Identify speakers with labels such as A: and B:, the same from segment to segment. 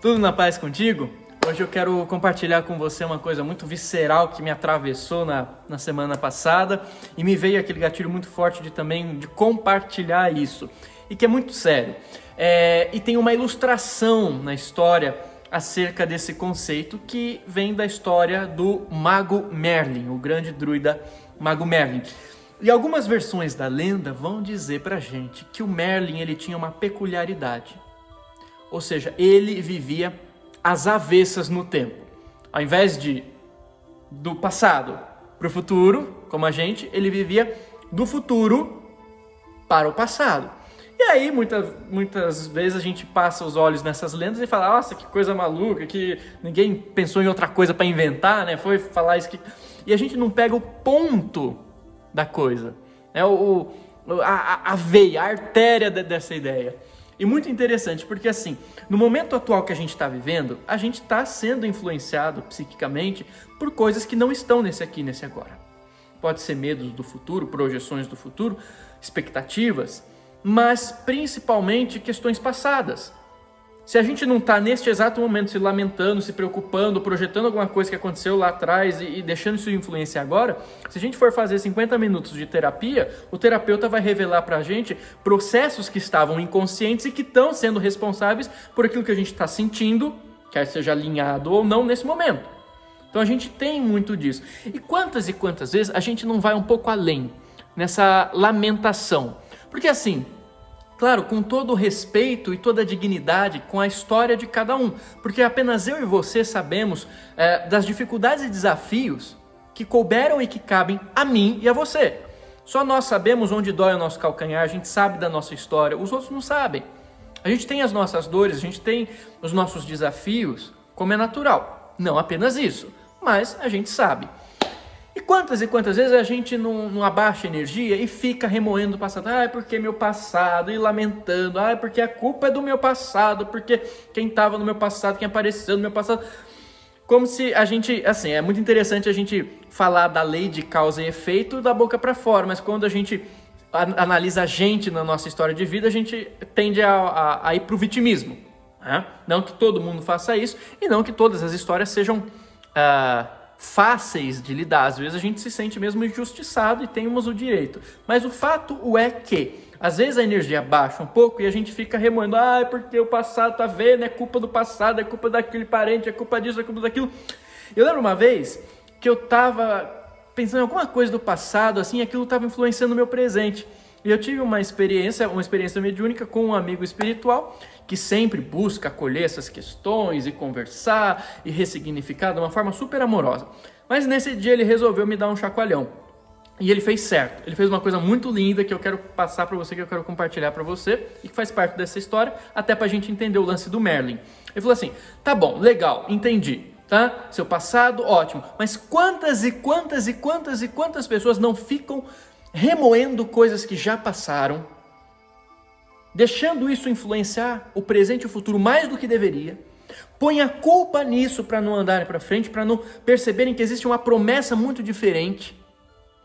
A: Tudo na paz contigo? Hoje eu quero compartilhar com você uma coisa muito visceral que me atravessou na semana passada e me veio aquele gatilho muito forte de compartilhar isso e que é muito sério. E tem uma ilustração na história acerca desse conceito que vem da história do Mago Merlin, o grande druida Mago Merlin. E algumas versões da lenda vão dizer pra gente que o Merlin ele tinha uma peculiaridade. Ou seja, ele vivia às avessas no tempo. Ao invés do passado para o futuro, como a gente, ele vivia do futuro para o passado. E aí, muitas vezes a gente passa os olhos nessas lendas e fala, nossa, que coisa maluca, que ninguém pensou em outra coisa para inventar, né? Foi falar isso que... E a gente não pega o ponto da coisa, né? A veia, a artéria dessa ideia. E muito interessante, porque assim, no momento atual que a gente está vivendo, a gente está sendo influenciado psiquicamente por coisas que não estão nesse aqui, nesse agora. Pode ser medos do futuro, projeções do futuro, expectativas, mas principalmente questões passadas. Se a gente não está neste exato momento se lamentando, se preocupando, projetando alguma coisa que aconteceu lá atrás e deixando isso influenciar agora, se a gente for fazer 50 minutos de terapia, o terapeuta vai revelar para a gente processos que estavam inconscientes e que estão sendo responsáveis por aquilo que a gente está sentindo, quer seja alinhado ou não nesse momento. Então a gente tem muito disso. E quantas vezes a gente não vai um pouco além nessa lamentação? Porque assim... Claro, com todo o respeito e toda a dignidade com a história de cada um, porque apenas eu e você sabemos das dificuldades e desafios que couberam e que cabem a mim e a você. Só nós sabemos onde dói o nosso calcanhar, a gente sabe da nossa história, os outros não sabem. A gente tem as nossas dores, a gente tem os nossos desafios, como é natural. Não apenas isso, mas a gente sabe. E quantas vezes a gente não abaixa a energia e fica remoendo o passado? Ah, porque meu passado, e lamentando. Ah, porque a culpa é do meu passado, porque quem estava no meu passado, quem apareceu no meu passado. Como se a gente, assim, é muito interessante a gente falar da lei de causa e efeito da boca para fora, mas quando a gente analisa a gente na nossa história de vida, a gente tende a ir para o vitimismo. Né? Não que todo mundo faça isso, e não que todas as histórias sejam... fáceis de lidar, às vezes a gente se sente mesmo injustiçado e temos o direito, mas o fato é que às vezes a energia baixa um pouco e a gente fica remoendo, é porque o passado tá vendo, é culpa do passado, é culpa daquele parente, é culpa disso, é culpa daquilo. Eu lembro uma vez que eu tava pensando em alguma coisa do passado, assim, aquilo tava influenciando o meu presente. E eu tive uma experiência mediúnica com um amigo espiritual que sempre busca acolher essas questões e conversar e ressignificar de uma forma super amorosa. Mas nesse dia ele resolveu me dar um chacoalhão. E ele fez certo. Ele fez uma coisa muito linda que eu quero passar para você, que eu quero compartilhar para você e que faz parte dessa história, até para a gente entender o lance do Merlin. Ele falou assim, tá bom, legal, entendi. Tá? Seu passado, ótimo. Mas quantas pessoas não ficam remoendo coisas que já passaram, deixando isso influenciar o presente e o futuro mais do que deveria, põe a culpa nisso para não andarem para frente, para não perceberem que existe uma promessa muito diferente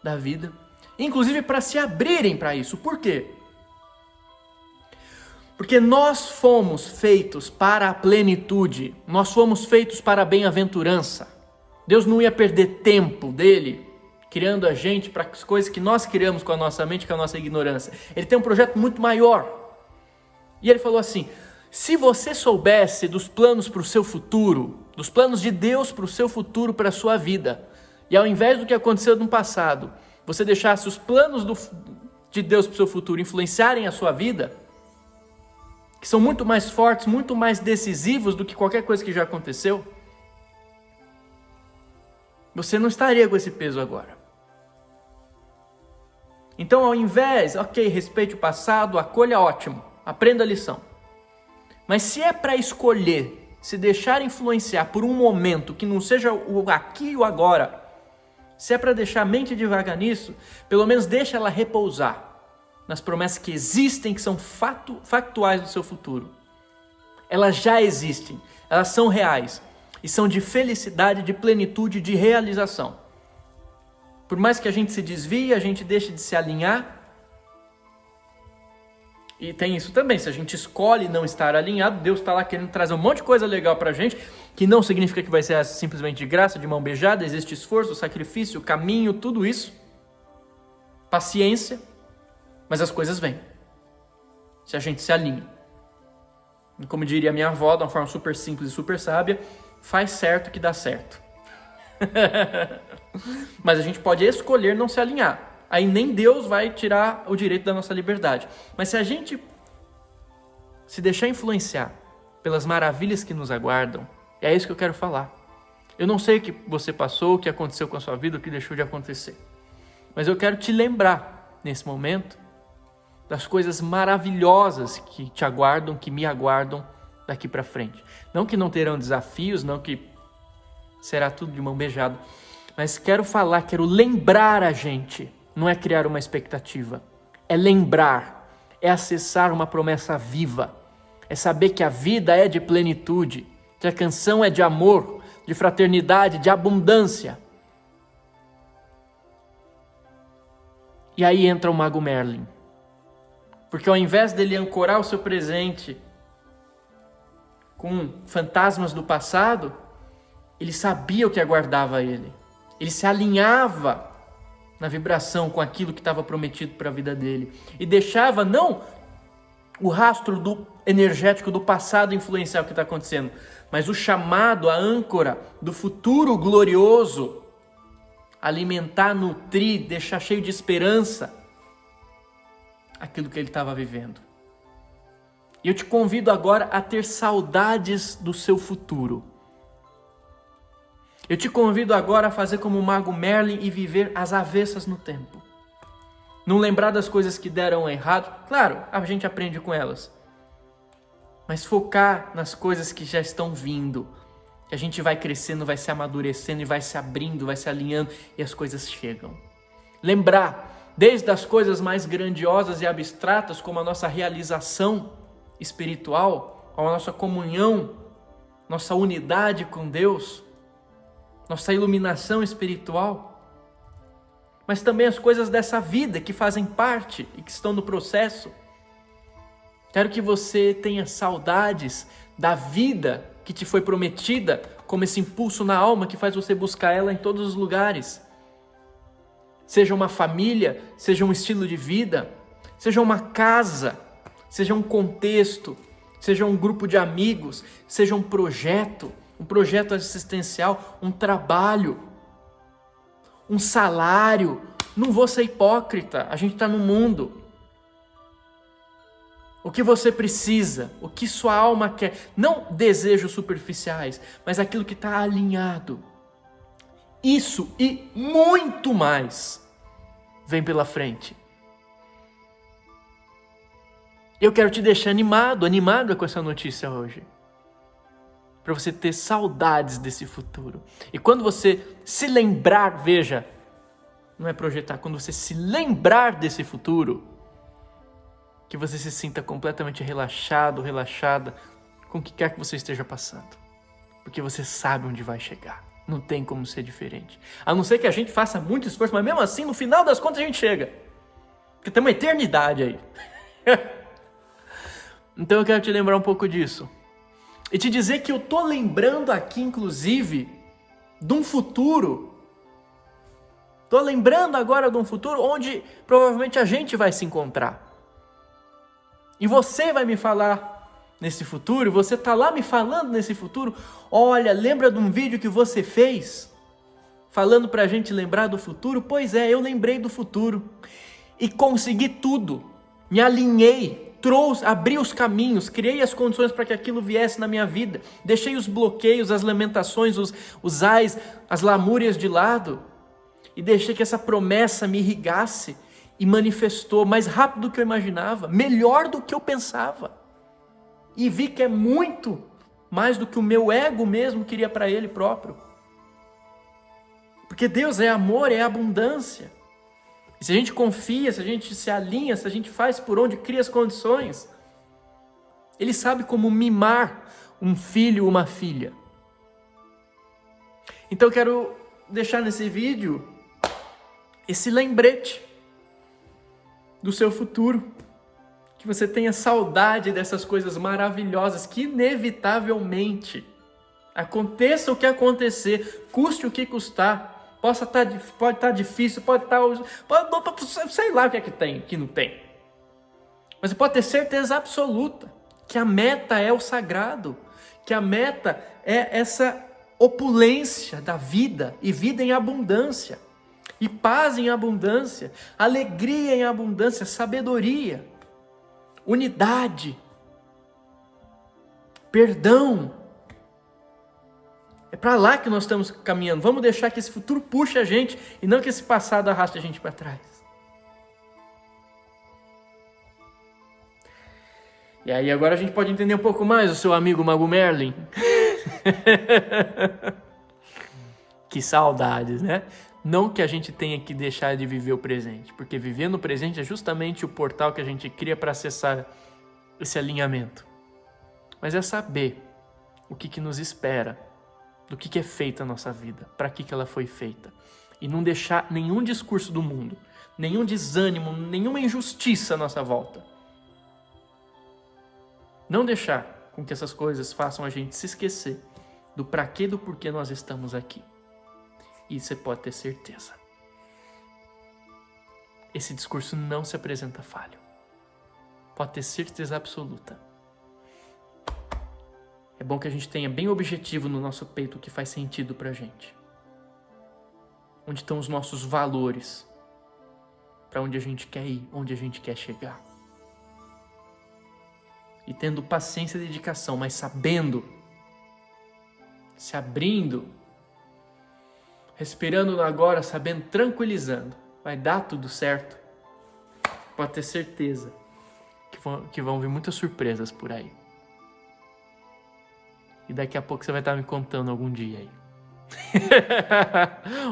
A: da vida, inclusive para se abrirem para isso. Por quê? Porque nós fomos feitos para a plenitude, nós fomos feitos para a bem-aventurança. Deus não ia perder tempo dele criando a gente para as coisas que nós criamos com a nossa mente, com a nossa ignorância. Ele tem um projeto muito maior. E ele falou assim, se você soubesse dos planos para o seu futuro, dos planos de Deus para o seu futuro, para a sua vida, e ao invés do que aconteceu no passado, você deixasse os planos de Deus para o seu futuro influenciarem a sua vida, que são muito mais fortes, muito mais decisivos do que qualquer coisa que já aconteceu, você não estaria com esse peso agora. Então, ao invés, respeite o passado, acolha, ótimo, aprenda a lição. Mas se é para escolher, se deixar influenciar por um momento que não seja o aqui e o agora, se é para deixar a mente devagar nisso, pelo menos deixa ela repousar nas promessas que existem, que são factuais do seu futuro. Elas já existem, elas são reais e são de felicidade, de plenitude, de realização. Por mais que a gente se desvie, a gente deixe de se alinhar, E tem isso também, se a gente escolhe não estar alinhado, Deus está lá querendo trazer um monte de coisa legal pra gente, que não significa que vai ser simplesmente de graça, de mão beijada, existe esforço, sacrifício, caminho, tudo isso. Paciência, mas as coisas vêm. Se a gente se alinha. E como diria minha avó, de uma forma super simples e super sábia, faz certo que dá certo. Mas a gente pode escolher não se alinhar. Aí nem Deus vai tirar o direito da nossa liberdade. Mas se a gente se deixar influenciar pelas maravilhas que nos aguardam, é isso que eu quero falar. Eu não sei o que você passou, o que aconteceu com a sua vida, o que deixou de acontecer. Mas eu quero te lembrar, nesse momento, das coisas maravilhosas que te aguardam, que me aguardam daqui para frente. Não que não terão desafios, não que será tudo de mão beijada, mas quero lembrar a gente. Não é criar uma expectativa, é lembrar, é acessar uma promessa viva, é saber que a vida é de plenitude, que a canção é de amor, de fraternidade, de abundância. E aí entra o Mago Merlin, porque ao invés dele ancorar o seu presente com fantasmas do passado, ele sabia o que aguardava ele, ele se alinhava na vibração com aquilo que estava prometido para a vida dele. E deixava não o rastro do energético do passado influenciar o que está acontecendo, mas o chamado, a âncora do futuro glorioso, alimentar, nutrir, deixar cheio de esperança aquilo que ele estava vivendo. E eu te convido agora a ter saudades do seu futuro. Eu te convido agora a fazer como o Mago Merlin e viver às avessas no tempo. Não lembrar das coisas que deram errado. Claro, a gente aprende com elas. Mas focar nas coisas que já estão vindo. Que a gente vai crescendo, vai se amadurecendo e vai se abrindo, vai se alinhando e as coisas chegam. Lembrar, desde as coisas mais grandiosas e abstratas, como a nossa realização espiritual, a nossa comunhão, nossa unidade com Deus, nossa iluminação espiritual, mas também as coisas dessa vida que fazem parte e que estão no processo. Quero que você tenha saudades da vida que te foi prometida, como esse impulso na alma que faz você buscar ela em todos os lugares. Seja uma família, seja um estilo de vida, seja uma casa, seja um contexto, seja um grupo de amigos, seja um projeto assistencial, um trabalho, um salário. Não vou ser hipócrita, a gente está no mundo. O que você precisa, o que sua alma quer, não desejos superficiais, mas aquilo que está alinhado. Isso e muito mais vem pela frente. Eu quero te deixar animada com essa notícia hoje. Para você ter saudades desse futuro. E quando você se lembrar, veja, não é projetar, quando você se lembrar desse futuro, que você se sinta completamente relaxado, relaxada, com o que quer que você esteja passando. Porque você sabe onde vai chegar. Não tem como ser diferente. A não ser que a gente faça muito esforço, mas mesmo assim, no final das contas, a gente chega. Porque tem uma eternidade aí. Então eu quero te lembrar um pouco disso. E te dizer que eu tô lembrando aqui, inclusive, de um futuro. Tô lembrando agora de um futuro onde provavelmente a gente vai se encontrar. E você vai me falar nesse futuro, você tá lá me falando nesse futuro. Olha, lembra de um vídeo que você fez? Falando pra gente lembrar do futuro? Pois é, eu lembrei do futuro. E consegui tudo. Me alinhei. Abri os caminhos, criei as condições para que aquilo viesse na minha vida, deixei os bloqueios, as lamentações, os ais, as lamúrias de lado e deixei que essa promessa me irrigasse e manifestou mais rápido do que eu imaginava, melhor do que eu pensava e vi que é muito mais do que o meu ego mesmo queria para ele próprio, porque Deus é amor, é abundância. E se a gente confia, se a gente se alinha, se a gente faz por onde cria as condições, Ele sabe como mimar um filho ou uma filha. Então eu quero deixar nesse vídeo esse lembrete do seu futuro, que que você tenha saudade dessas coisas maravilhosas que inevitavelmente, aconteça o que acontecer, custe o que custar, pode estar difícil, pode sei lá o que é que tem, que não tem. Mas você pode ter certeza absoluta que a meta é o sagrado, que a meta é essa opulência da vida, e vida em abundância, e paz em abundância, alegria em abundância, sabedoria, unidade, perdão. É para lá que nós estamos caminhando. Vamos deixar que esse futuro puxe a gente e não que esse passado arraste a gente para trás. E aí agora a gente pode entender um pouco mais o seu amigo Mago Merlin. Que saudades, né? Não que a gente tenha que deixar de viver o presente, porque viver no presente é justamente o portal que a gente cria para acessar esse alinhamento. Mas é saber o que nos espera, do que é feita a nossa vida, para que ela foi feita. E não deixar nenhum discurso do mundo, nenhum desânimo, nenhuma injustiça à nossa volta. Não deixar com que essas coisas façam a gente se esquecer do para quê e do porquê nós estamos aqui. E você pode ter certeza. Esse discurso não se apresenta falho. Pode ter certeza absoluta. É bom que a gente tenha bem objetivo no nosso peito o que faz sentido pra gente. Onde estão os nossos valores. Para onde a gente quer ir, onde a gente quer chegar. E tendo paciência e dedicação, mas sabendo, se abrindo, respirando no agora, sabendo, tranquilizando, vai dar tudo certo. Pode ter certeza que vão vir muitas surpresas por aí. E daqui a pouco você vai estar me contando algum dia aí.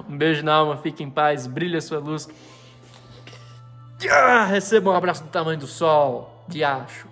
A: Um beijo na alma, fique em paz, brilhe a sua luz. Receba um abraço do tamanho do sol, diacho.